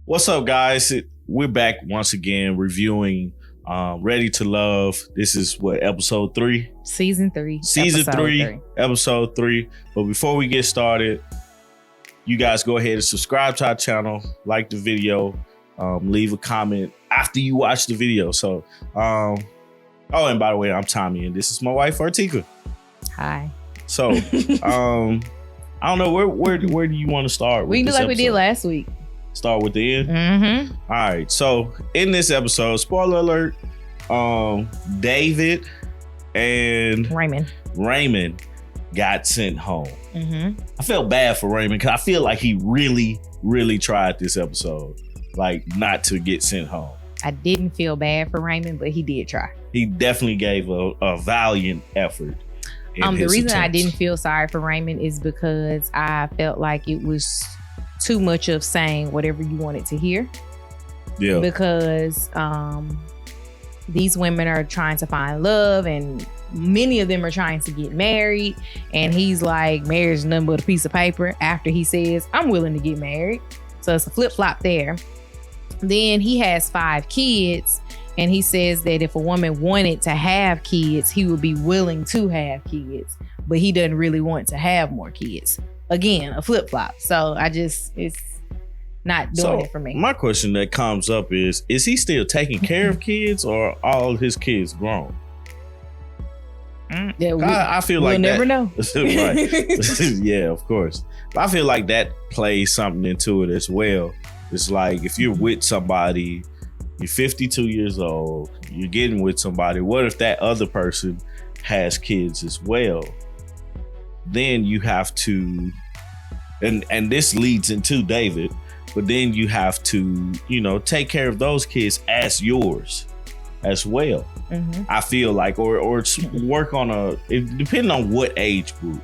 What's up, guys? We're back once again reviewing Ready to Love. This is what, episode 3? Season 3. Episode 3. But before we get started, you guys go ahead and subscribe to our channel, like the video, leave a comment after you watch the video. So, and by the way, I'm Tommy, and this is my wife, Artieka. Hi. So, I don't know, where do you want to start? We can do like we did last week. Start with the end? Mm-hmm. All right. So in this episode, spoiler alert, David and Raymond got sent home. Mm-hmm. I felt bad for Raymond because I feel like he really, really tried this episode, like not to get sent home. I didn't feel bad for Raymond, but he did try. He definitely gave a valiant effort. The reason I didn't feel sorry for Raymond is because I felt like it was too much of saying whatever you wanted to hear. Yeah. Because these women are trying to find love and many of them are trying to get married. And he's like, marriage is nothing but a piece of paper after he says, I'm willing to get married. So it's a flip-flop there. Then he has 5 kids and he says that if a woman wanted to have kids, he would be willing to have kids, but he doesn't really want to have more kids. Again, a flip-flop. So it's not doing it for me. My question that comes up is he still taking care of kids or all his kids grown? Yeah, I feel like we'll never know. Right. Yeah, of course. But I feel like that plays something into it as well. It's like if you're with somebody, you're 52 years old, you're getting with somebody, what if that other person has kids as well? Then you have to, and this leads into David, but then you have to, take care of those kids as yours as well. Mm-hmm. I feel like, or work on depending on what age group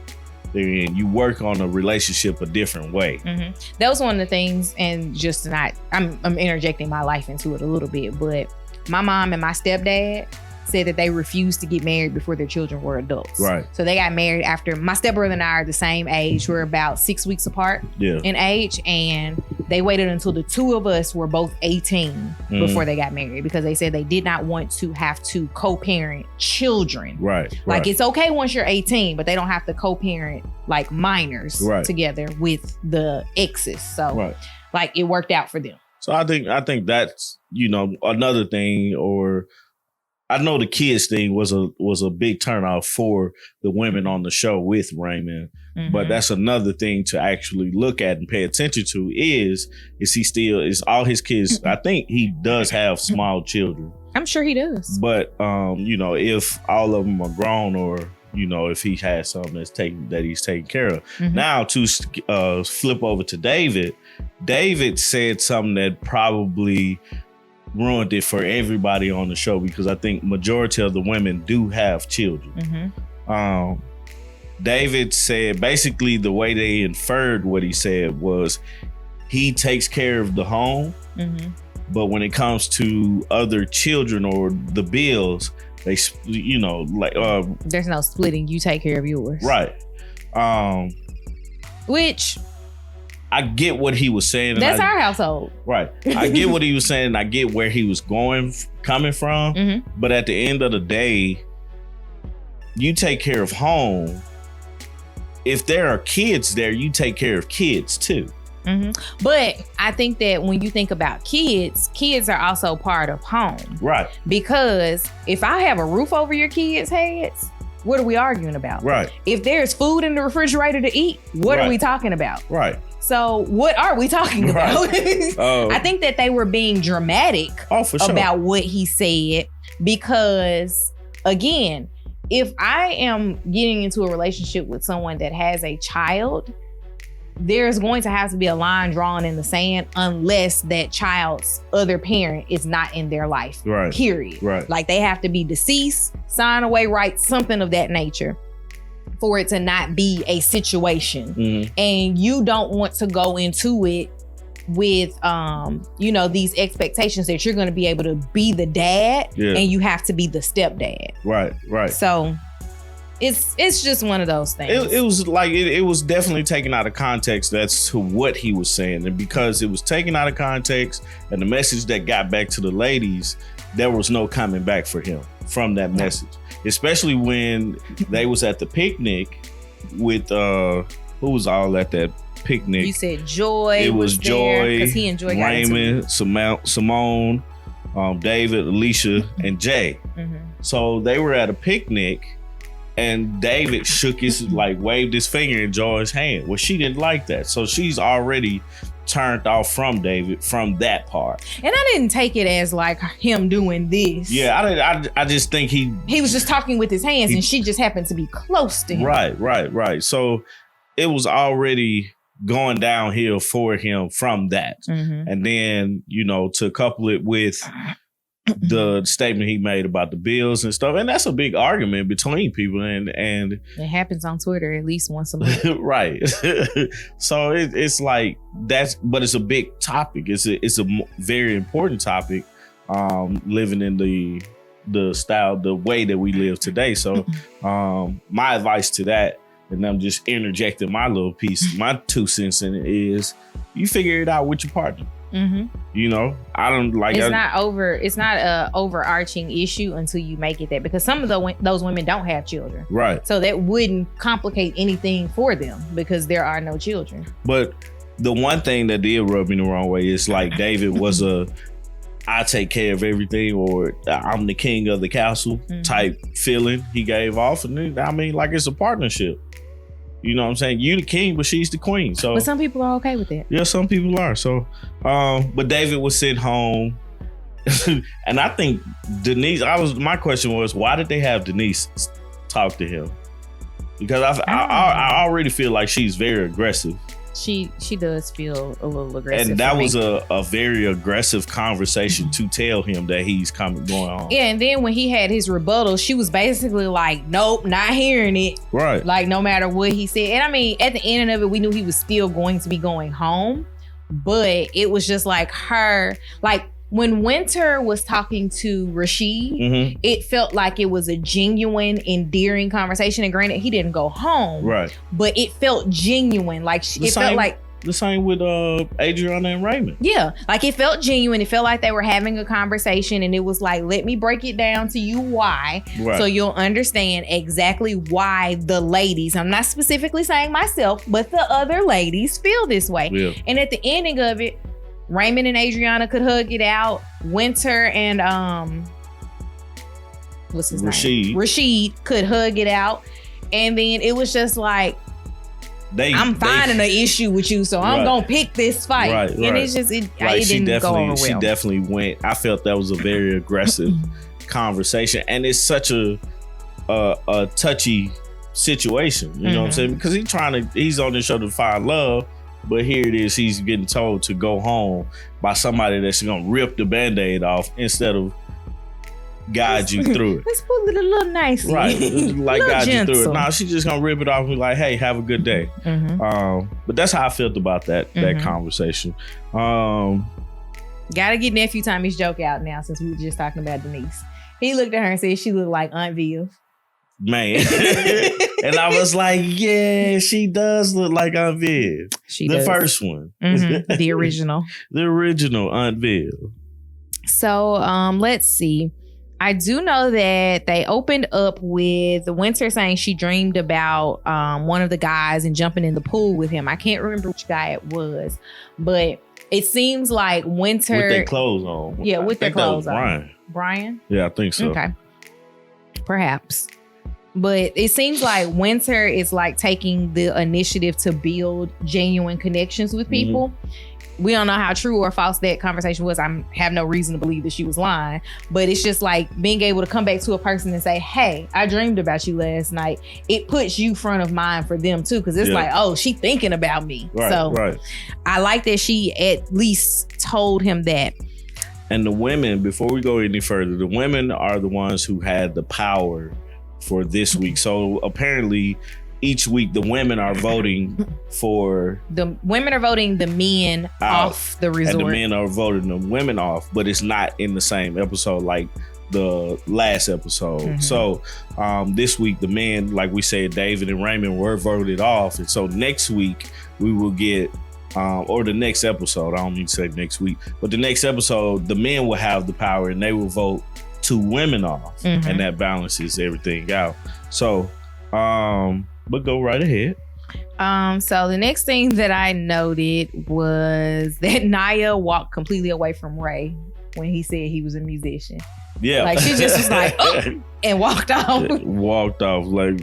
they're in, you work on a relationship a different way. Mm-hmm. That was one of the things, and I'm interjecting my life into it a little bit, but my mom and my stepdad said that they refused to get married before their children were adults. Right. So they got married after, my stepbrother and I are the same age. We're about 6 weeks apart in age. And they waited until the 2 of us were both 18 before they got married, because they said they did not want to have to co-parent children. Right. Like it's okay once you're 18, but they don't have to co-parent like minors together with the exes. So like it worked out for them. So I think that's, another thing, or I know the kids thing was a big turnoff for the women on the show with Raymond, but that's another thing to actually look at and pay attention to is all his kids, I think he does have small children. I'm sure he does. But, if all of them are grown or, if he has something that he's taking care of. Now to flip over to David said something that probably ruined it for everybody on the show, because I think majority of the women do have children. David said basically the way they inferred what he said was he takes care of the home, but when it comes to other children or the bills, they there's no splitting. You take care of yours, right? Which I get what he was saying. That's our household. Right. I get what he was saying. I get where he was coming from. But at the end of the day, you take care of home. If there are kids there, you take care of kids too. But I think that when you think about kids are also part of home. Right. Because if I have a roof over your kids' heads, what are we arguing about? Right. If there's food in the refrigerator to eat, what are we talking about? Right. So what are we talking about? I think that they were being dramatic about what he said, because again, if I am getting into a relationship with someone that has a child, there's going to have to be a line drawn in the sand unless that child's other parent is not in their life. Right. Period. Right. Like they have to be deceased, sign away rights, something of that nature, for it to not be a situation. And you don't want to go into it with these expectations that you're going to be able to be the dad and you have to be the stepdad. Right. So it's just one of those things. It was like it was definitely taken out of context. That's to what he was saying, and because it was taken out of context, and the message that got back to the ladies, there was no coming back for him from that message. Especially when they was at the picnic with who was all at that picnic? You said Joy. It was Joy, because he and Joy Raymond, Simone, David, Alicia, and Jay. Mm-hmm. So they were at a picnic. And David waved his finger in Joy's hand. Well, she didn't like that. So she's already turned off from David from that part. And I didn't take it as like him doing this. Yeah, I just think he was just talking with his hands and she just happened to be close to him. Right. So it was already going downhill for him from that. Mm-hmm. And then, to couple it with the statement he made about the bills and stuff, and that's a big argument between people, and it happens on Twitter at least once a month. Right. So it's like but it's a big topic. It's a very important topic, living in the style, the way that we live today. So my advice to that, and I'm just interjecting my little piece, my 2 cents in it, is you figure it out with your partner. Mm-hmm. I don't like. It's not a overarching issue until you make it that, because some of those women don't have children, right? So that wouldn't complicate anything for them because there are no children. But the one thing that did rub me the wrong way is like David was I take care of everything, or I'm the king of the castle type feeling he gave off, and I mean, like, it's a partnership. You know what I'm saying? You the king, but she's the queen. So, but some people are okay with that. Yeah, some people are. So, but David was sent home, and I think Denise. My question was, why did they have Denise talk to him? Because I already feel like she's very aggressive. She does feel a little aggressive. And that was a very aggressive conversation to tell him that he's going on. Yeah, and then when he had his rebuttal, she was basically like, nope, not hearing it. Right. Like, no matter what he said. And I mean, at the end of it, we knew he was still going to be going home. But it was just like her, like, when Winter was talking to Rashid, it felt like it was a genuine, endearing conversation. And granted, he didn't go home. Right. But it felt genuine. Like, felt like... The same with Adriana and Raymond. Yeah. Like, it felt genuine. It felt like they were having a conversation. And it was like, let me break it down to you why. Right. So you'll understand exactly why the ladies, I'm not specifically saying myself, but the other ladies feel this way. Yeah. And at the ending of it, Raymond and Adriana could hug it out. Winter and what's his name? Rashid could hug it out. And then it was just like, I'm finding an issue with you, so I'm gonna pick this fight. Right, and it's just it didn't go over well. She definitely went. I felt that was a very aggressive conversation, and it's such a touchy situation. You know what I'm saying? Because he's on this show to find love. But here it is, he's getting told to go home by somebody that's going to rip the Band-Aid off instead of guide you through it. Let's put it a little nicely. Right, like guide you through it. No, she's just going to rip it off and be like, hey, have a good day. But that's how I felt about that conversation. Gotta get Nephew Tommy's joke out now since we were just talking about Denise. He looked at her and said she looked like Aunt Viv. Man. And I was like, yeah, she does look like Aunt Viv. The first one. The original. The original Aunt Viv. So let's see. I do know that they opened up with Winter saying she dreamed about one of the guys and jumping in the pool with him. I can't remember which guy it was, but it seems like Winter... With their clothes on. Yeah, with their clothes on. Brian? Yeah, I think so. Okay. Perhaps. But it seems like Winter is like taking the initiative to build genuine connections with people. We don't know how true or false that conversation was. I have no reason to believe that she was lying. But it's just like being able to come back to a person and say, hey, I dreamed about you last night. It puts you front of mind for them too. Because it's like, oh, she thinking about me. Right. I like that she at least told him that. And the women, before we go any further, the women are the ones who had the power for this week. So apparently each week the women are voting for the men off the resort, and the men are voting the women off, but it's not in the same episode like the last episode. Mm-hmm. So this week the men, like we said, David and Raymond were voted off, and so next week we will get or the next episode, I don't need to say next week, but the next episode the men will have the power and they will vote 2 women off, mm-hmm. and that balances everything out. So but go right ahead. So the next thing that I noted was that Naya walked completely away from Ray when he said he was a musician. Yeah. Like she just was like, oh, and walked off. Walked off. Like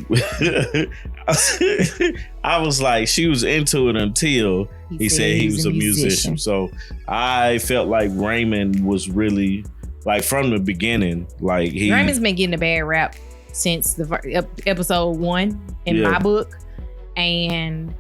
I was like, she was into it until he said he was a musician. So I felt like Raymond was really, like, from the beginning, like Raymond's been getting a bad rap since the episode 1 in my book, and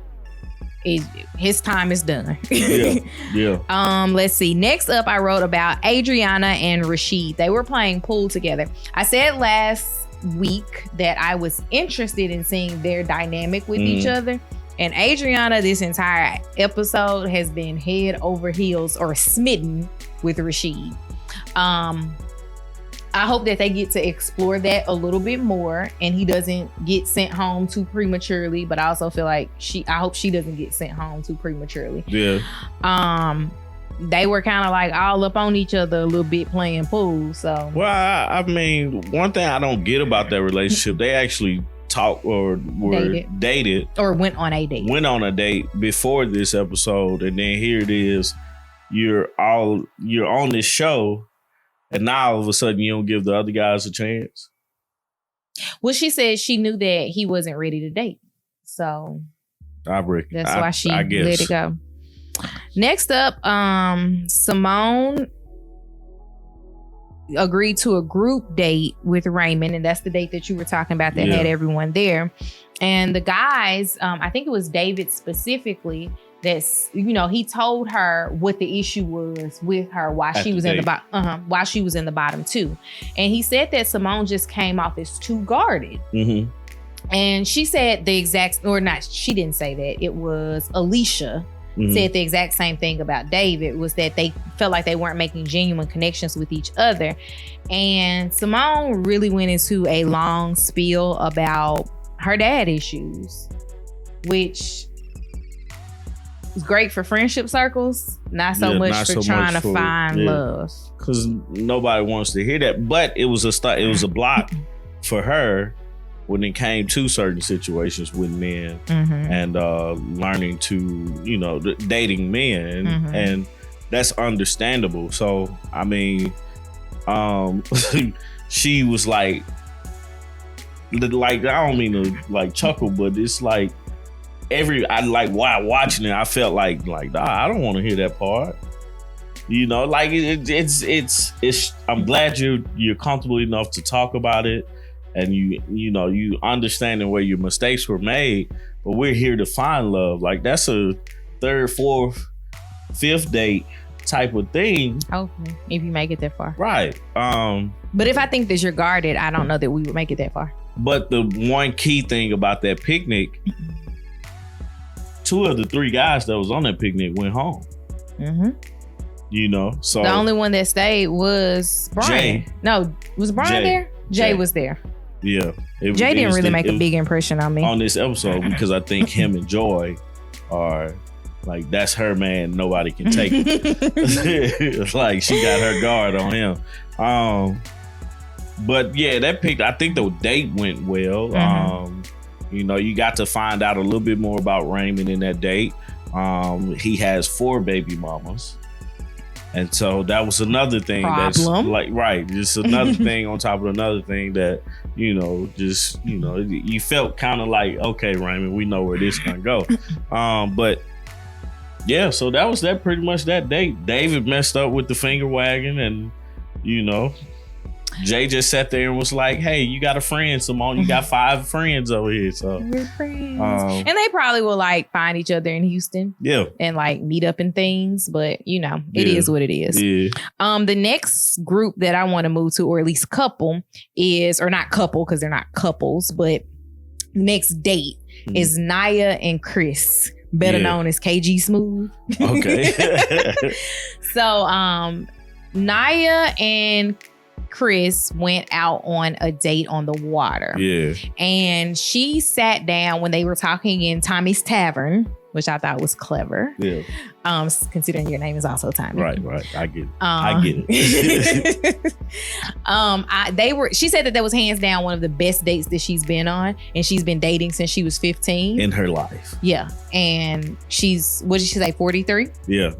his time is done. Yeah. Let's see. Next up, I wrote about Adriana and Rashid. They were playing pool together. I said last week that I was interested in seeing their dynamic with each other. And Adriana, this entire episode, has been head over heels or smitten with Rashid. I hope that they get to explore that a little bit more and he doesn't get sent home too prematurely, but I also feel like I hope she doesn't get sent home too prematurely. Yeah. They were kind of like all up on each other a little bit playing pool. So, well, I mean, one thing I don't get about that relationship, they actually talked or were dated or went on a date before this episode, and then here it is, you're on this show, and now all of a sudden you don't give the other guys a chance. Well, she said she knew that he wasn't ready to date, so that's why she let it go. Next up, Simone agreed to a group date with Raymond, and that's the date that you were talking about that had everyone there. And the guys, I think it was David specifically, that's, he told her what the issue was with her while she was in the bottom too. And he said that Simone just came off as too guarded. Mm-hmm. And she said she didn't say that. It was Alicia said the exact same thing about David, was that they felt like they weren't making genuine connections with each other. And Simone really went into a long spiel about her dad issues, which is great for friendship circles, not so much for trying to find love. Because nobody wants to hear that. But it was a block for her when it came to certain situations with men and learning to, dating men. And that's understandable. So, I mean, she was like, I don't mean to chuckle, but it's like while watching it, I felt like I don't want to hear that part. It's I'm glad you're comfortable enough to talk about it, and you understanding where your mistakes were made, but we're here to find love. Like, that's a 3rd, 4th, 5th date type of thing. Hopefully, if you make it that far. Right. But if I think that you're guarded, I don't know that we would make it that far. But the one key thing about that picnic, 2 of the 3 guys that was on that picnic went home. So the only one that stayed was Brian. Jay. No, was Brian there? Jay was there. Yeah. Jay didn't really make a big impression on me on this episode, because I think him and Joy are like, that's her man. Nobody can take it. Like, she got her guard on him. But yeah, I think the date went well. You got to find out a little bit more about Raymond in that date. He has 4 baby mamas. And so that was another thing that's just another thing on top of another thing that, you felt kind of like, okay, Raymond, we know where this gonna go. But yeah, so that was pretty much that date. David messed up with the finger wagging, and, Jay just sat there and was like, hey, you got a friend, Simone. You got 5 friends over here. So we're friends. And they probably will find each other in Houston. Yeah. And meet up and things. But it is what it is. Yeah. The next group that I want to move to, or at least couple, or not couple because they're not couples, but next date is Naya and Chris, better known as KG Smooth. Okay. So Naya and Chris went out on a date on the water. Yeah. And she sat down when they were talking in Tommy's Tavern, which I thought was clever. Yeah. Considering your name is also Tommy. Right. I get it. I get it. She said that was hands down one of the best dates that she's been on, and she's been dating since she was 15 in her life. Yeah. And she's, what did she say, 43? Yeah.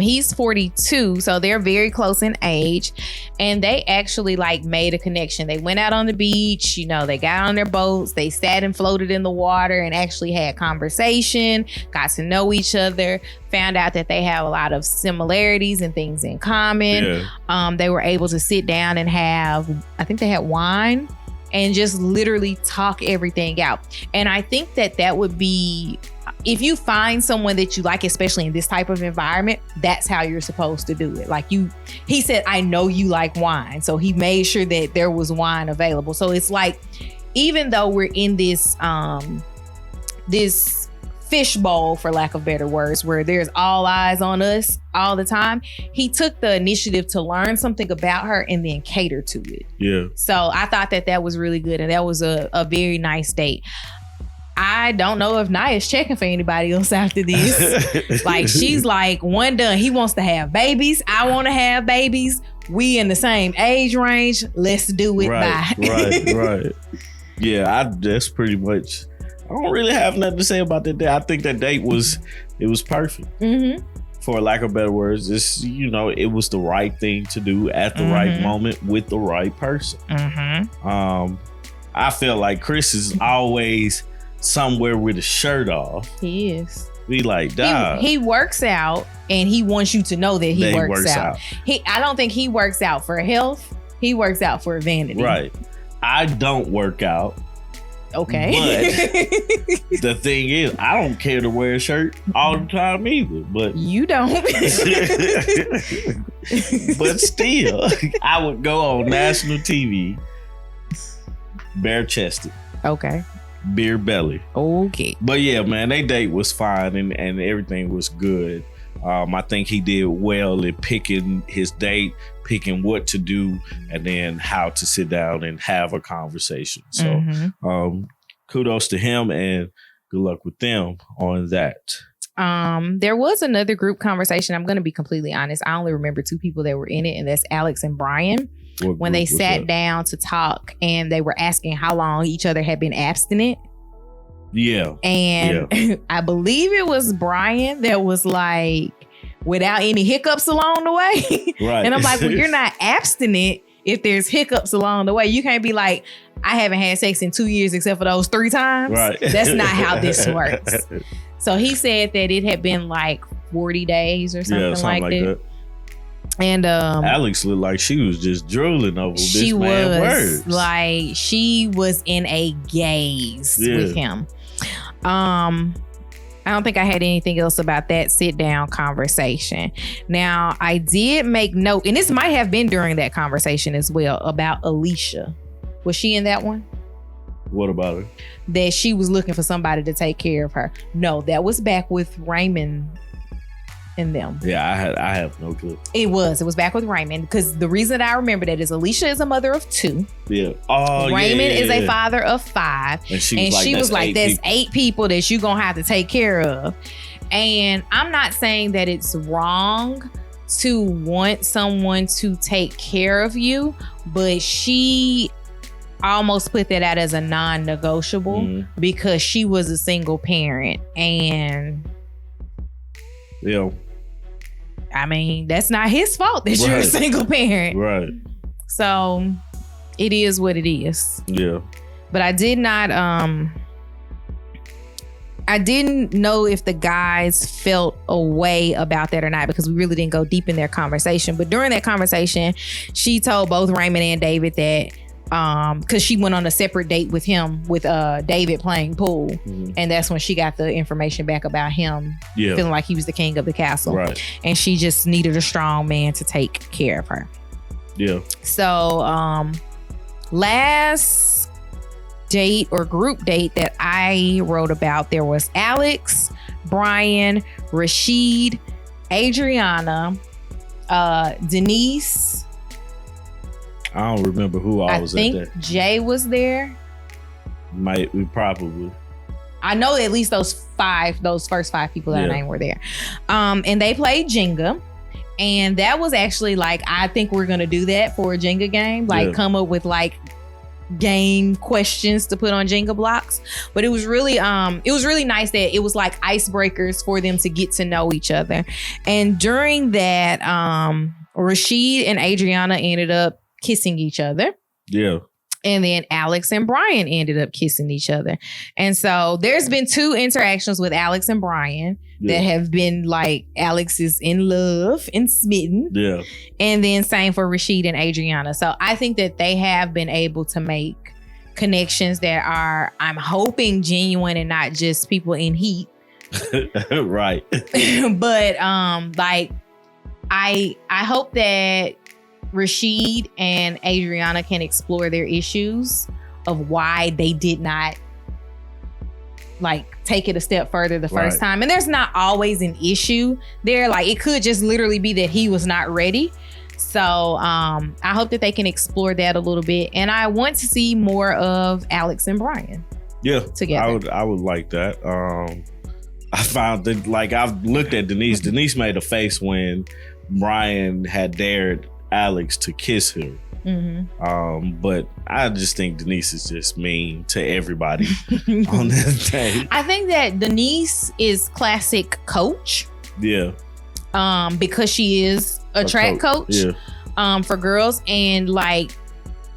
He's 42, so they're very close in age, and they actually like made a connection. They went out on the beach, they got on their boats, they sat and floated in the water and actually had conversation, got to know each other, found out that they have a lot of similarities and things in common. Yeah. They were able to sit down and have, I think they had wine and just literally talk everything out. And I think that would be, if you find someone that you like, especially in this type of environment, that's how you're supposed to do it. Like he said, I know you like wine. So he made sure that there was wine available. So it's like, even though we're in this, this fishbowl, for lack of better words, where there's all eyes on us all the time, he took the initiative to learn something about her and then cater to it. Yeah. So I thought that was really good. And that was a very nice date. I don't know if Naya's checking for anybody else after this. Like, she's like, one done. He wants to have babies. I want to have babies. We in the same age range. Let's do it. Right, bye. right. Yeah, that's pretty much. I don't really have nothing to say about that date. I think that date was perfect. Mm-hmm. For lack of better words, it was the right thing to do at the right moment with the right person. Mm-hmm. I feel like Chris is always somewhere with a shirt off. He is. Be like, dog. He works out, and he wants you to know that he works out. I don't think he works out for health. He works out for vanity. Right. I don't work out. Okay. But the thing is, I don't care to wear a shirt all the time either. But you don't. But still, I would go on national TV bare chested. Okay. Beer belly. Okay. But yeah, man, their date was fine and everything was good. I think he did well in picking his date, picking what to do, and then how to sit down and have a conversation. So kudos to him and good luck with them on that. There was another group conversation. I'm going to be completely honest. I only remember two people that were in it, and that's Alex and Brian. When they sat down to talk and they were asking how long each other had been abstinent. Yeah. And I believe it was Brian that was like, without any hiccups along the way. Right. And I'm like, well, you're not abstinent if there's hiccups along the way. You can't be like, I haven't had sex in 2 years except for those 3 times. Right. That's not how this works. So he said that it had been like 40 days or something like that. And Alex looked like she was just drooling over this man's words. Like, she was in a gaze with him. I don't think I had anything else about that sit down conversation. Now, I did make note, and this might have been during that conversation as well, about Alicia. Was she in that one? What about her? That she was looking for somebody to take care of her. No, that was back with Raymond and them. Yeah, I have no clue. It was back with Raymond, because the reason that I remember that is Alicia is a mother of 2. Yeah. Oh, Raymond is a father of 5. And she was like, there's 8 people that you're gonna have to take care of. And I'm not saying that it's wrong to want someone to take care of you, but she almost put that out as a non-negotiable because she was a single parent. And yeah, I mean, that's not his fault that you're a single parent. Right. So it is what it is. Yeah. But I did not, I didn't know if the guys felt a way about that or not, because we really didn't go deep in their conversation. But during that conversation, she told both Raymond and David that, because she went on a separate date with him, with David playing pool, and that's when she got the information back about him feeling like he was the king of the castle, right? And she just needed a strong man to take care of her. Yeah. So last date or group date that I wrote about, there was Alex, Brian, Rashid, Adriana, Denise. I don't remember who I was at that. I think Jay was there. Probably. I know at least those first five people that I named were there. And they played Jenga. And that was actually like, I think we're going to do that for a Jenga game. Like come up with like game questions to put on Jenga blocks. But it was really nice that it was like icebreakers for them to get to know each other. And during that, Rashid and Adriana ended up kissing each other. Yeah. And then Alex and Brian ended up kissing each other. And so there's been 2 interactions with Alex and Brian that have been like Alex is in love and smitten. Yeah. And then same for Rashid and Adriana. So I think that they have been able to make connections that are, I'm hoping, genuine and not just people in heat. Right. But like I hope that Rashid and Adriana can explore their issues of why they did not like take it a step further the first time. And there's not always an issue there. Like it could just literally be that he was not ready. So I hope that they can explore that a little bit. And I want to see more of Alex and Brian. Yeah, together. I would like that. I found that like I've looked at Denise. Denise made a face when Brian had dared Alex to kiss her. But I just think Denise is just mean to everybody on that day. I think that Denise is classic coach. Yeah. Because she is a track coach. For girls. And like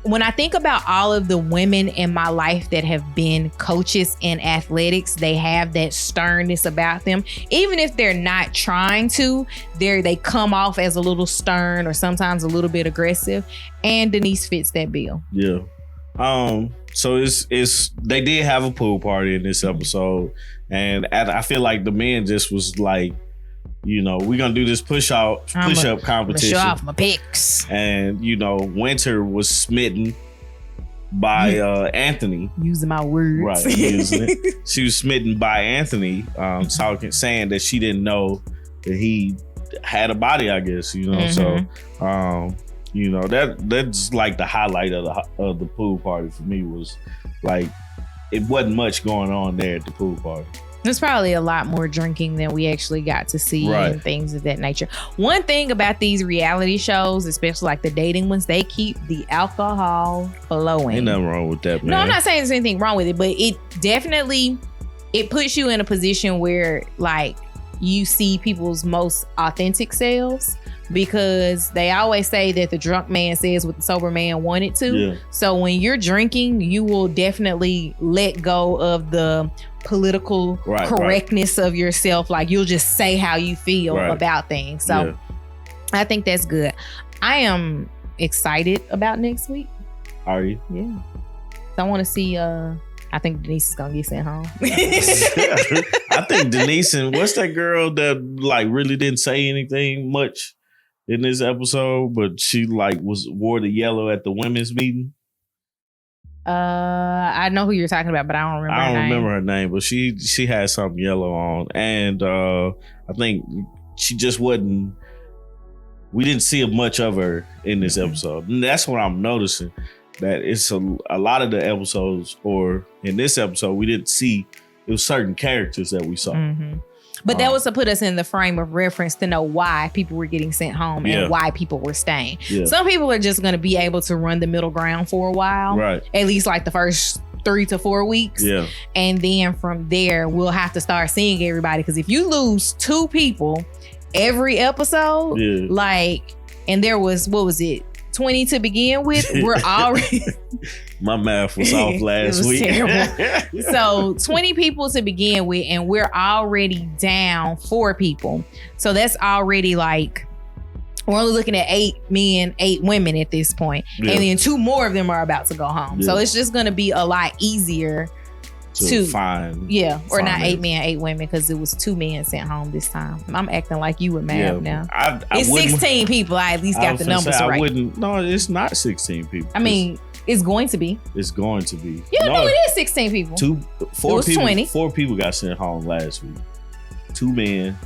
when I think about all of the women in my life that have been coaches in athletics, they have that sternness about them. Even if they're not trying to, they come off as a little stern or sometimes a little bit aggressive. And Denise fits that bill. Yeah. So it's they did have a pool party in this episode, and I feel like the men just was like, you know, we're gonna do this push-up competition. Show off my pics. And Winter was smitten by Anthony. Using my words. Right, using it. She was smitten by Anthony, saying that she didn't know that he had a body, I guess, So that's like the highlight of the pool party for me. Was like it wasn't much going on there at the pool party. There's probably a lot more drinking than we actually got to see and things of that nature. One thing about these reality shows, especially like the dating ones, they keep the alcohol flowing. Ain't nothing wrong with that, man. No, I'm not saying there's anything wrong with it, but it definitely, it puts you in a position where like you see people's most authentic selves, because they always say that the drunk man says what the sober man wanted to. Yeah. So when you're drinking, you will definitely let go of the political correctness of yourself. Like you'll just say how you feel about things. So I think that's good. I am excited about next week. Are you? Yeah. So I want to see, I think Denise is gonna get sent home. I think Denise and what's that girl that like really didn't say anything much in this episode, but she like wore the yellow at the women's meeting. I know who you're talking about, but I don't remember her name, but she had something yellow on, and I think she just wasn't. We didn't see much of her in this episode, and that's what I'm noticing. That it's a lot of the episodes, or in this episode, we didn't see. It was certain characters that we saw. But that was to put us in the frame of reference to know why people were getting sent home and why people were staying. Yeah. Some people are just going to be able to run the middle ground for a while. Right. At least like the first 3 to 4 weeks. Yeah. And then from there, we'll have to start seeing everybody. Because if you lose 2 people every episode, and there was, 20 to begin with, we're already... My math was off last week. Terrible. So 20 people to begin with, and we're already down 4 people. So that's already like, we're only looking at 8 men, 8 women at this point. Yeah. And then 2 more of them are about to go home. Yeah. So it's just going to be a lot easier to find. Yeah. Or find not 8 men, 8 women, because it was 2 men sent home this time. I'm acting like you with math now. It's 16 people. I at least got the numbers right. No, it's not 16 people. I mean, It's going to be. It's going to be. You know it is 16 people. Four people. 20. 4 people got sent home last week. 2 men,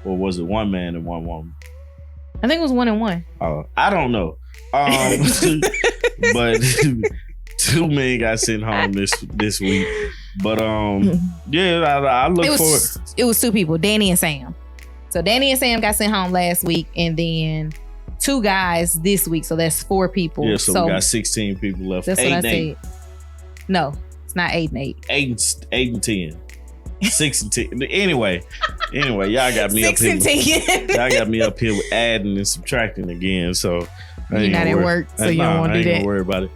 or was it 1 man and 1 woman? I think it was 1 and 1. I don't know. But 2 men got sent home this week. But yeah, I look forward. It was 2 people, Danny and Sam. So Danny and Sam got sent home last week, and then 2 guys this week. So that's 4 people. Yeah, so we got 16 people left. That's 8 what I and 8. said. No, it's not 8 and 8. 8 and 10. 6 and 10. Anyway, y'all got me up here. 6 and 10. Y'all got me up here with adding and subtracting again. So you're not at work, so you don't want to do that. I ain't gonna worry about it.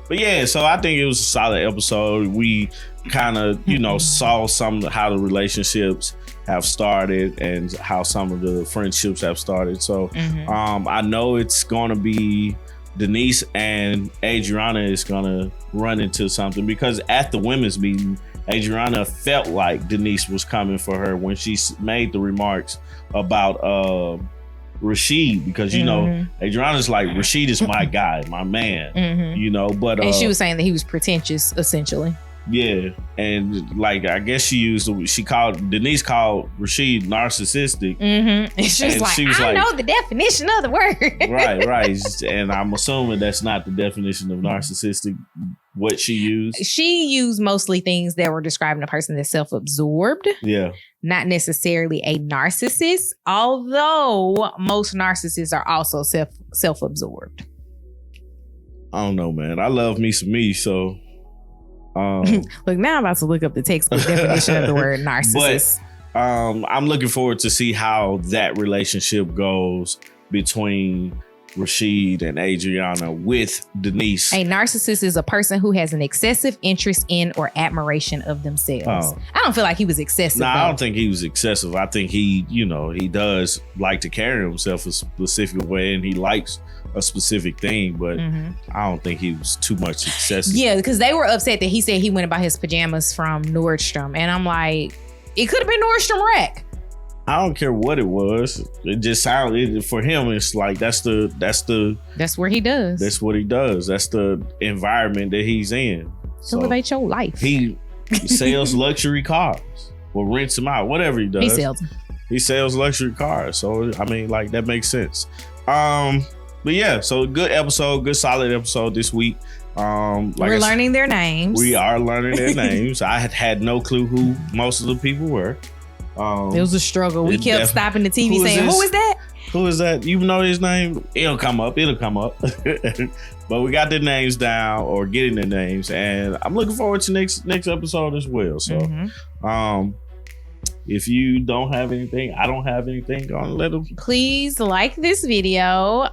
But yeah, so I think it was a solid episode. We kind of, saw how the relationships have started and how some of the friendships have started. So I know it's going to be Denise and Adriana is going to run into something, because at the women's meeting, Adriana felt like Denise was coming for her when she made the remarks about Rashid, because Adriana's like, Rashid is my guy, my man, but and she was saying that he was pretentious, essentially. Yeah, and like I guess Denise called Rashid narcissistic, and she was like, I know the definition of the word. right, and I'm assuming that's not the definition of narcissistic. What she used? She used mostly things that were describing a person that's self-absorbed. Yeah. Not necessarily a narcissist, although most narcissists are also self-absorbed. I don't know, man. I love me some me, so. Look, now I'm about to look up the textbook definition of the word narcissist. But I'm looking forward to see how that relationship goes between Rashid and Adriana with Denise. A narcissist is a person who has an excessive interest in or admiration of themselves. I don't feel like he was excessive. I don't think he was excessive. I think he does like to carry himself a specific way, and he likes a specific thing, but I don't think he was too much excessive. Yeah, because they were upset that he said he went and bought his pajamas from Nordstrom, and I'm like, it could have been Nordstrom Rack. I don't care what it was. It just sounded, for him, it's like that's where he does. That's what he does. That's the environment that he's in. Elevate your life. He sells luxury cars or rents them out, whatever he does. He sells them. He sells luxury cars. So I mean, like, that makes sense. But yeah, so good episode, good solid episode this week. We're learning their names. We are learning their names. I had no clue who most of the people were. It was a struggle. We kept stopping the TV saying, who is that? Who is that? You know his name? It'll come up. But we got their names down, or getting their names, and I'm looking forward to next episode as well. So if you don't have anything, I don't have anything, go and let them. Please like this video,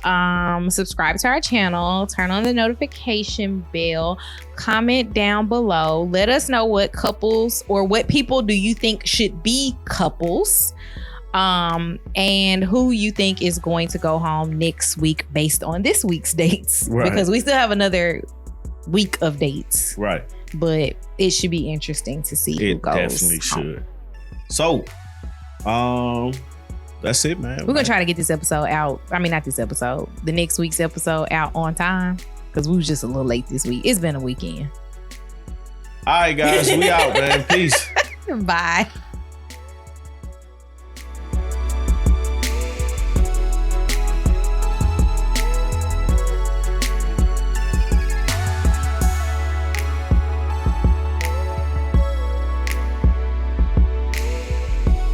subscribe to our channel, turn on the notification bell, comment down below. Let us know what couples or what people do you think should be couples, and who you think is going to go home next week based on this week's dates. Right. Because we still have another week of dates. Right. But it should be interesting to see who goes. It definitely should. So, that's it, man. We're gonna try to get this episode out. I mean, not this episode, the next week's episode out on time, because we was just a little late this week. It's been a weekend. All right, guys, we out, man. Peace. Bye.